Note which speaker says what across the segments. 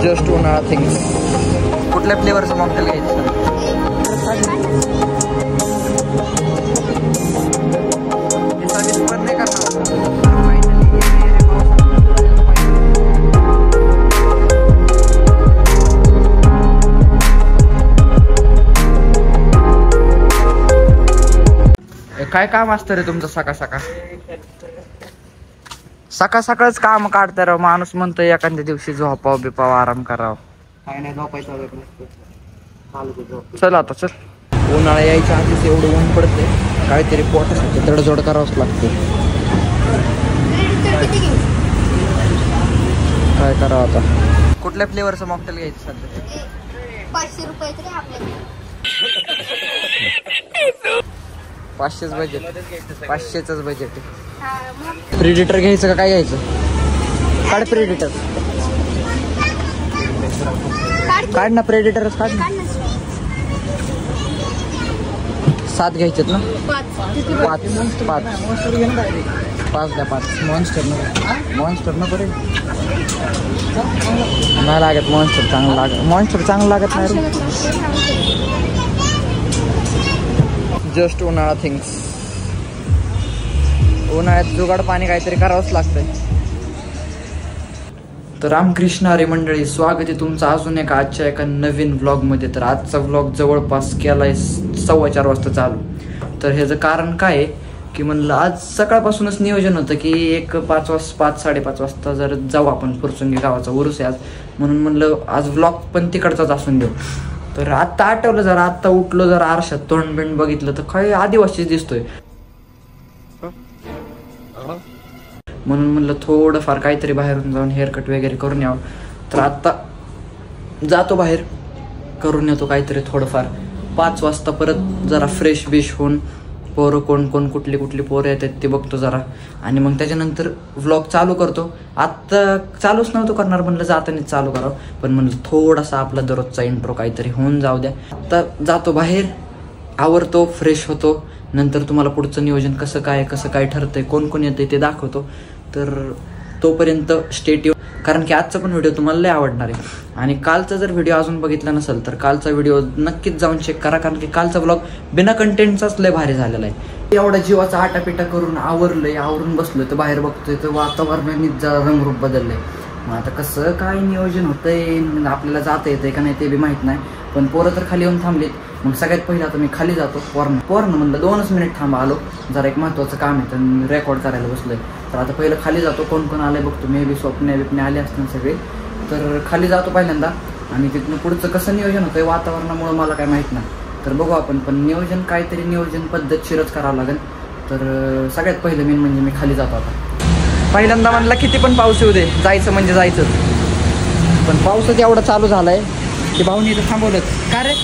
Speaker 1: Just उन्हाळा things. कुठल्या फ्लेवरचं mocktail घ्यायचं? काय काम असतं रे तुमचं सकाळ सकाळ? सकाळ सकाळच काम काढता राव. माणूस म्हणतो एखाद्या दिवशी झोपाव बिपाव आराम करावं.
Speaker 2: काय नाही झोपायचं.
Speaker 1: चल आता चल. उन्हाळा यायच्या आधीच एवढं ऊन पडते, काहीतरी पोटासाठी तडजोड करावंच लागते. काय करावं आता? कुठल्या फ्लेवरचं मॉकटेल घ्यायचं सध्या?
Speaker 3: 500 रुपये तरी आपल्याला.
Speaker 1: 500च बजेट. 500च बजेट आहे. प्रेडिटर घ्यायचं का काय घ्यायचं? काढ प्रेडिटर. काढ ना प्रेडिटरच काढ ना. 7 घ्यायचेत ना? 5 द्या. 5 मॉन्स्टर नको रे. नाही लागत मॉन्स्टर चांगलं लागत नाही रे. जस्ट उन्हाळा थिंग्स. उन्हाळ्यात जुगाड पाणी काहीतरी करावंच लागतंय. तर रामकृष्ण हरी मंडळी, स्वागत आहे तुमचं अजून आजच्या एका नवीन व्लॉगमध्ये. तर आजचा व्लॉग जवळपास केलाय 4:15 वाजता चालू. तर ह्याचं कारण काय आहे की म्हणलं आज सकाळपासूनच नियोजन होतं की 5-5:30 वाजता जर जाऊ आपण. फुरसुंगी गावाचा उरूस आहे आज, म्हणून म्हणलं आज व्लॉग पण तिकडचाच असून देऊ. तर आत्ता आठवलं जरा, आत्ता उठलो जरा, आरशात तोंड बिंड बघितलं तर काय आदिवासीच दिसतोय. म्हणून म्हणलं थोडंफार काहीतरी बाहेरून जाऊन हेअरकट वगैरे करून यावं. तर आत्ता जातो बाहेर, करून येतो काहीतरी थोडंफार. 5 वाजता परत जरा फ्रेश बिश होऊन पोरं कोण कुठली पोरं येतात ते बघतो जरा, आणि मग त्याच्यानंतर व्लॉग चालू करतो. आत्ता चालूच नव्हतं करणार, म्हणलं जातानीच चालू करावं, पण म्हणलं थोडासा आपला दररोजचा इंट्रो काहीतरी होऊन जाऊ द्या. आत्ता जातो बाहेर, आवरतो, फ्रेश होतो, नंतर तुम्हाला पुढचं नियोजन कसं काय ठरतंय, कोण येतंय ते दाखवतो. तर तोपर्यंत स्टे ट्यून, कारण की आजचा पण व्हिडिओ तुम्हाला लय आवडणार आहे. आणि कालचा जर व्हिडिओ अजून बघितला नसेल तर कालचा व्हिडिओ नक्कीच जाऊन चेक करा, कारण की कालचा ब्लॉग बिना कंटेंटचाच लय भारी झालेला आहे. एवढा जीवाचा आटापिटा करून आवरून बसलोय तर बाहेर बघतोय तर वातावरणाने रंगरूप बदललंय. मग आता कसं काय नियोजन होतंय, आपल्याला जाता येतंय का नाही ते बी माहीत नाही. पण पोरं तर खाली येऊन थांबलेत. मग सगळ्यात पहिलं आता मी खाली जातो. पोरनं म्हणलं 2च मिनिट थांबा, आलो, जरा एक महत्त्वाचं काम आहे तर रेकॉर्ड करायला बसलोय. तर आता पहिलं खाली जातो, कोण आलंय बघतो. मे बी स्वप्ने आले असतील सगळे. तर खाली जातो पहिल्यांदा, आणि तिथनं पुढचं कसं नियोजन होतंय वातावरणामुळं मला काय माहीत नाही. तर बघू आपण, पण नियोजन पद्धतशीरच करावं लागेल. तर सगळ्यात पहिलं मेन म्हणजे मी खाली जातो आता. पहिल्यांदा म्हणला किती पण पाऊस येऊ दे, जायचं म्हणजे जायचं. पण पाऊसच एवढा चालू झालाय की भाऊनी इथं थांबवलं. का रे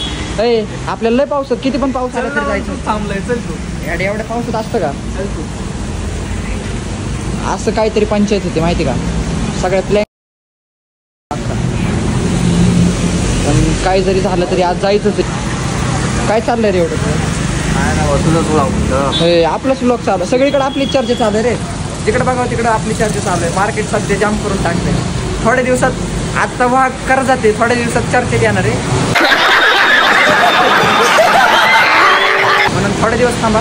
Speaker 1: आपल्याला लय पाऊस, किती पण पाऊस आला तरी जायचं.
Speaker 2: थांबलंय, चल तू.
Speaker 1: एवढ्या पावसात असतं का?
Speaker 2: चल तू.
Speaker 1: असं काहीतरी पंचायत होती माहिती का, सगळ्या प्लॅन. पण काय जरी झालं तरी आज जायचंच. काय चाललंय रे एवढं? आपलंच व्लॉग चालू, सगळीकडे आपली चर्चा चालू आहे रे. जिकडे बघा तिकडे आपली चर्चा चालू आहे. मार्केट सध्या जाम करून टाकते. थोड्या दिवसात आजचा वाघ कर जाते, थोड्या दिवसात चर्चेत येणार आहे. म्हणून थोडे दिवस थांबा.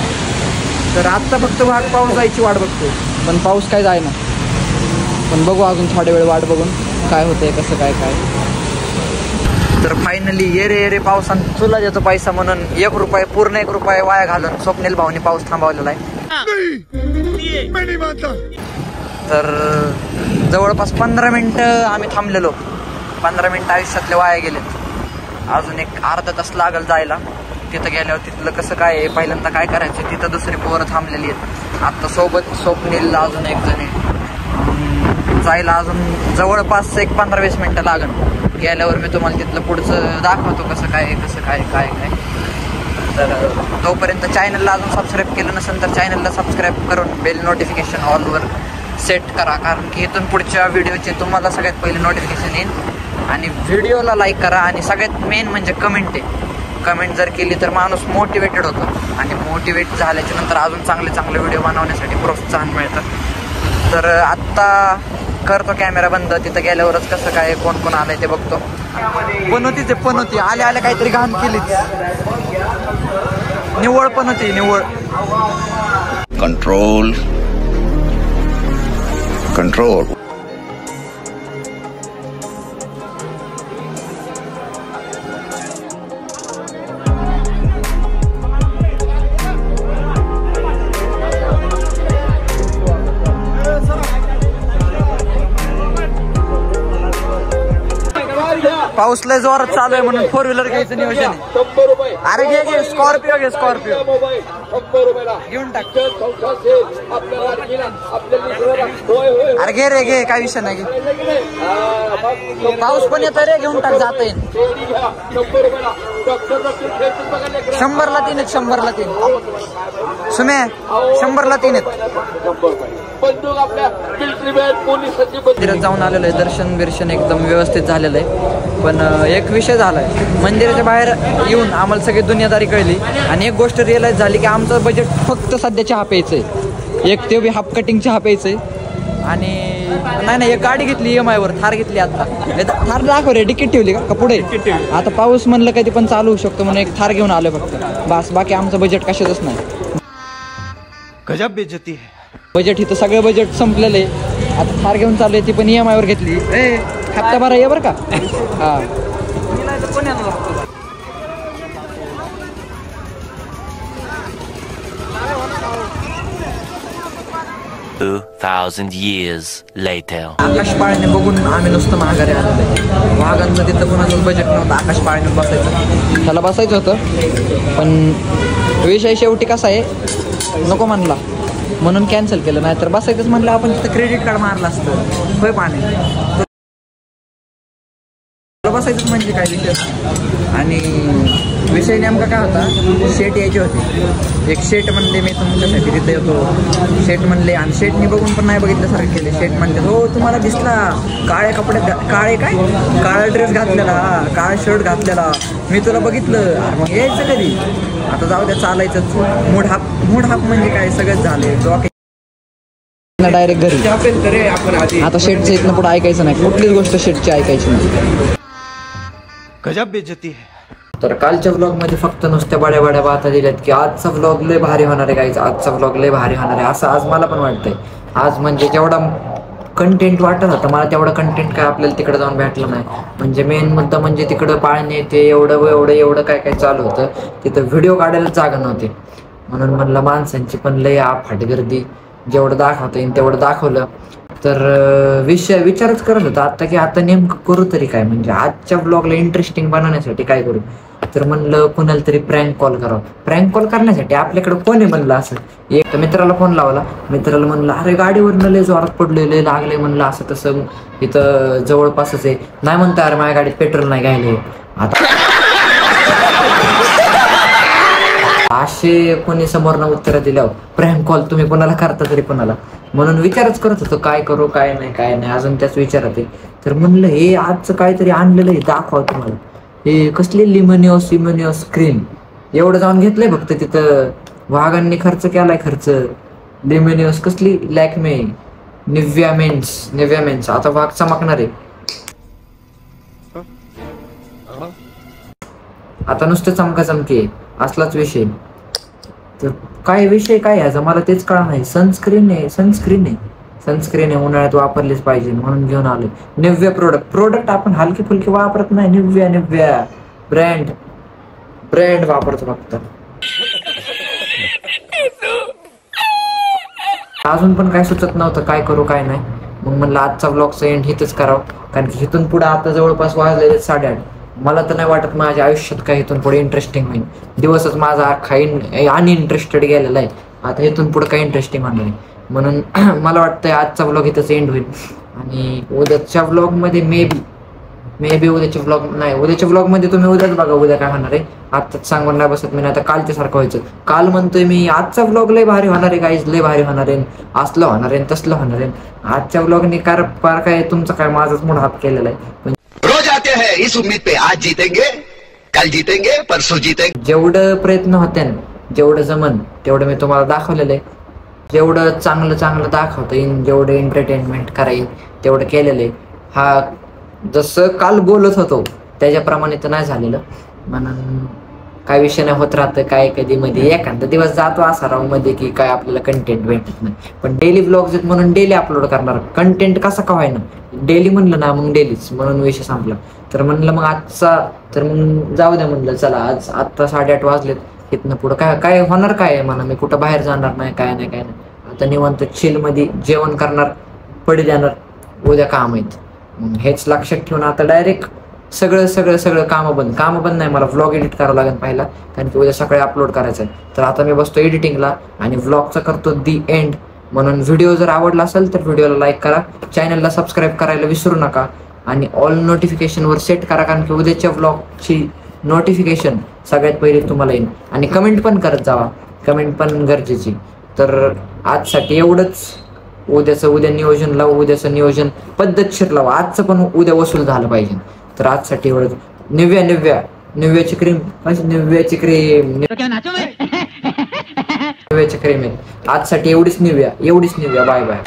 Speaker 1: तर आत्ता फक्त वाघ पाऊस जायची वाट बघतो, पण पाऊस काय जायना. पण बघू अजून थोड्या वेळ वाट बघून काय होतंय, कसं काय. तर फायनली ये रे पावसान तुला देतो पैसा म्हणून 1 रुपये, पूर्ण 1 रुपये वाया घालून स्वप्नील भाऊनी पाऊस थांबवलेला आहे. तर जवळपास 15 मिनिटं आम्ही थांबलेलो. 15 मिनिटं आयुष्यातले वाया गेले. अजून एक अर्धा तास लागल जायला. तिथं गेल्यावर तिथलं कसं काय आहे, पहिल्यांदा काय करायचं, तिथं दुसरी पोरं थांबलेली आहेत. आत्ता सोबत स्वप्नील अजून एक जण आहे. जायला अजून जवळपास एक 15-20 मिनिटं लागल. गेल्यावर मी तुम्हाला तिथलं पुढचं दाखवतो कसं काय. तर तोपर्यंत चॅनलला अजून सबस्क्राईब केलं नसेल तर चॅनलला सबस्क्राईब करून बेल नोटिफिकेशन ऑलवर सेट करा, कारण की इथून पुढच्या व्हिडिओचे तुम्हाला सगळ्यात पहिले नोटिफिकेशन येईल. आणि व्हिडिओला लाईक करा, आणि सगळ्यात मेन म्हणजे कमेंट आहे. कमेंट जर केली तर माणूस मोटिवेटेड होतो, आणि मोटिवेट झाल्याच्या नंतर अजून चांगले व्हिडिओ बनवण्यासाठी प्रोत्साहन मिळतं. तर आत्ता करतो कॅमेरा बंद. तिथं गेल्यावरच कसं काय कोण कोण आलंय ते बघतो. पण होती आल्या आल्या काहीतरी घाण केलीच. निव्वळ पण होती निव्वळ.
Speaker 4: Control control.
Speaker 1: पाऊस लय जोरात चालू आहे म्हणून 4 व्हीलर घ्यायचं नियोजन आहे. अरे घे स्कॉर्पिओ घे स्कॉर्पिओ घेऊन टाक. अरे घे रे घे काय विषय नाही. पाऊस पण येतोय रे घेऊन टाक जाता येईल. 100ला 3 आहेत 100ला 3. सुमे 100ला 3 आहेत. मंदिरात जाऊन आलेलो आहे. दर्शन बिर्शन एकदम व्यवस्थित झालेलं आहे. पण एक विषय झालाय मंदिराच्या बाहेर येऊन आम्हाला सगळी दुनियादारी कळली आणि एक गोष्ट रिअलाइज झाली की आमचं बजेट फक्त सध्या चहा प्यायचंय. एक ते हाफ कटिंग चहा प्यायचंय. आणि नाही एक गाडी घेतली EMI वर थार घेतली. आता थार दाखव रे. तिकीट ठेवली का पुढे. आता पाऊस म्हणलं कधी पण चालू होऊ शकतो म्हणून एक थार घेऊन आलो फक्त बस. बाकी आमचं बजेट कशातच नाही.
Speaker 4: गजब बेइज्जती है.
Speaker 1: बजेट इथं सगळं बजेट संपलेलं आहे. आता थार घेऊन चालू आहे ती पण EMI वर घेतली. हप्ता भरा ये बरं का. हा
Speaker 5: 2000 years later.
Speaker 1: आकाश पाळणे बघून आम्ही नुसतं माघारी आलेलो आहे. वाघांचं तिथं कोणाचं बजेट नव्हतं आकाश पाळण्यात बसायचं. त्याला बसायचं होतं पण विषय शेवटी कसा आहे नको म्हणला म्हणून कॅन्सल केलं. नाहीतर बसायचंच म्हणलं आपण तिथं क्रेडिट कार्ड मारलं असतं. होय पाणी बसायचंच म्हणजे काय विषय. आणि विषय नेमका काय होता शेट यायचे होते. एक शेट म्हणले मी तुमच्यासाठी तिथे येतो. शेट म्हणले आणि शेटनी बघून पण नाही बघितल्यासारखं केले. शेट म्हणले हो तुम्हाला दिसला काळ्या कपड्यात काळे काय काळा ड्रेस घातलेला काळा शर्ट घातलेला मी तुला बघितलं. मग यायचं कधी. आता जाऊ द्या चालायचंच. मूड हाफ म्हणजे काय सगळंच झाले. डायरेक्ट घरी. आता शेटचं इथनं पुढे ऐकायचं नाही. कुठलीच गोष्ट शेटची ऐकायची नाही.
Speaker 4: गजब बेइज्जती है.
Speaker 1: तर कालच्या व्लॉगमध्ये फक्त नुसत्या बड्या बाता दिल्यात की आजचा व्लॉग लय भारी होणार आहे गाईज. आजचा व्लॉग लय भारी होणार आहे असं आज मला पण वाटतंय. आज म्हणजे जेवढा कंटेंट वाटत होतं मला तेवढं कंटेंट काय आपल्याला तिकडे जाऊन भेटलं नाही. म्हणजे मेन मुद्दा म्हणजे तिकडं पाळणे ते एवढं काय चालू होतं. तिथं व्हिडिओ काढायला जागा नव्हती. म्हणून म्हणलं माणसांची पण लय फाट गर्दी. जेवढं दाखवता येईल तेवढं दाखवलं. तर विचारच करत होता आता की आता नेमकं करू तरी काय. म्हणजे आजच्या ब्लॉगला इंटरेस्टिंग बनवण्यासाठी काय करू. तर म्हणलं कुणाला तरी प्रँक कॉल करावं. प्रँक कॉल करण्यासाठी आपल्याकडे कोण आहे म्हणलं असं. एक तर मित्राला फोन लावला. मित्राला म्हणलं अरे गाडीवरनं लय जोरात पडलोय लय लागले म्हणलं असं तसं इथं जवळपासच आहे. नाही म्हणतं अरे माझ्या गाडीत पेट्रोल नाही घ्यायला. आता असे कोणी समोरनं उत्तरं दिल्यावर प्रँक कॉल तुम्ही कोणाला करता तरी कोणाला. म्हणून विचारच करत होतो काय करू काय नाही अजून त्याच विचारात आहे. तर म्हणलं हे आजचं काहीतरी आणलेलं आहे दाखवा तुम्हाला. हे कसली लिमोनिओस क्रीम एवढं जाऊन घेतलंय फक्त तिथं. वाघांनी खर्च केलाय खर्च. लिमोनिओस कसली लॅक्मे निव्या मेन्स. आता वाघ चमकणार आहे. आता नुसतं चमकाचमकी आहे असलाच विषय. तर काय विषय काय ह्याचा मला तेच कळा नाही. सनस्क्रीन आहे उन्हाळ्यात वापरलीच पाहिजे म्हणून घेऊन आले. निव्या प्रोडक्ट आपण हलके फुलके वापरत नाही. निव्या ब्रँड वापरतो फक्त. अजून पण काय सुचत नव्हतं काय करू काय नाही. मग म्हणलं आजचा व्लॉगचा एंड हिथंच करावं. कारण की इथून पुढे आता जवळपास वाजलेले 8:30. मला तर नाही वाटत माझ्या आयुष्यात काय इथून पुढे इंटरेस्टिंग होईल. दिवसच माझा अख्खा अनइंटरेस्टेड गेलेला आहे. आता इथून पुढे काही इंटरेस्टिंग होणार नाही. म्हणून मला वाटतंय आजचा व्लॉग इथंच एंड होईल. आणि उद्याच्या व्लॉगमध्ये मे बी उद्याच्या व्लॉगमध्ये तुम्ही उद्याच बघा उद्या काय होणार आहे. आत्ताच सांगून नाही बसत मी. नाही तर कालच्या सारखं व्हायचं. काल म्हणतोय मी आजचा व्लॉग लय भारी होणार आहे गाईज लय भारी होणार आहे असलं होणार आहे तसलं होणार आहे. आजच्या व्लॉगने पार काय तुमचं काय माझाच मूड हाफ केलेला आहे.
Speaker 4: रोज आते हैं इस उम्मीद पे आज जीतेंगे कल जीतेंगे परसों जीतेंगे.
Speaker 1: जेवढं प्रयत्न होते जेवढं जमन तेवढं मी तुम्हाला दाखवलेलं आहे. जेवढं चांगलं दाखवता येईल जेवढं एंटरटेनमेंट करा येईल तेवढं केलेलं आहे. हा जसं काल बोलत होतो त्याच्याप्रमाणे तर नाही झालेलं, म्हणून काय विषय नाही, होत राहतं काय कधी मध्ये एखादा दिवस जातो असा राव मध्ये की काय आपल्याला कंटेंट भेटत नाही. पण डेली ब्लॉग्स आहेत म्हणून डेली अपलोड करणार, कंटेंट कसा का व्हायना, डेली म्हणलं ना मग डेलीच, म्हणून विषय संपला. तर म्हणलं मग आजचा तर मग जाऊ द्या, म्हणलं चला आज आत्ता 8:30 वाजलेत, इथनं पुढं काय काय होणार काय आहे म्हणा, मी कुठं बाहेर जाणार नाही काय नाही काय नाही, आता निवांत चिलमध्ये जेवण करणार, पडी देणार, उद्या काम आहेत. मग हेच लक्षात ठेवून आता डायरेक्ट सगळं कामं बंद नाही, मला व्लॉग एडिट करावं लागेल पहिला, कारण की उद्या सकाळी अपलोड करायचं आहे. तर आता मी बसतो एडिटिंगला आणि व्लॉगचा करतो दी एंड. म्हणून व्हिडिओ जर आवडला असेल तर व्हिडिओला लाईक करा, चॅनलला सबस्क्राईब करायला विसरू नका आणि ऑल नोटिफिकेशनवर सेट करा, कारण की उद्याच्या व्लॉगची नोटिफिकेशन सगळ्यात पहिले तुम्हाला येईल. आणि कमेंट पण करत जावा, कमेंट पण गरजेची. तर आजसाठी एवढंच. उद्या नियोजन पद्धतशीर लावा, आजचं पण उद्या वसूल झालं पाहिजे. तर आजसाठी एवढंच. निव्याची क्रीम आहे आजसाठी, एवढीच निव्या. Bye bye.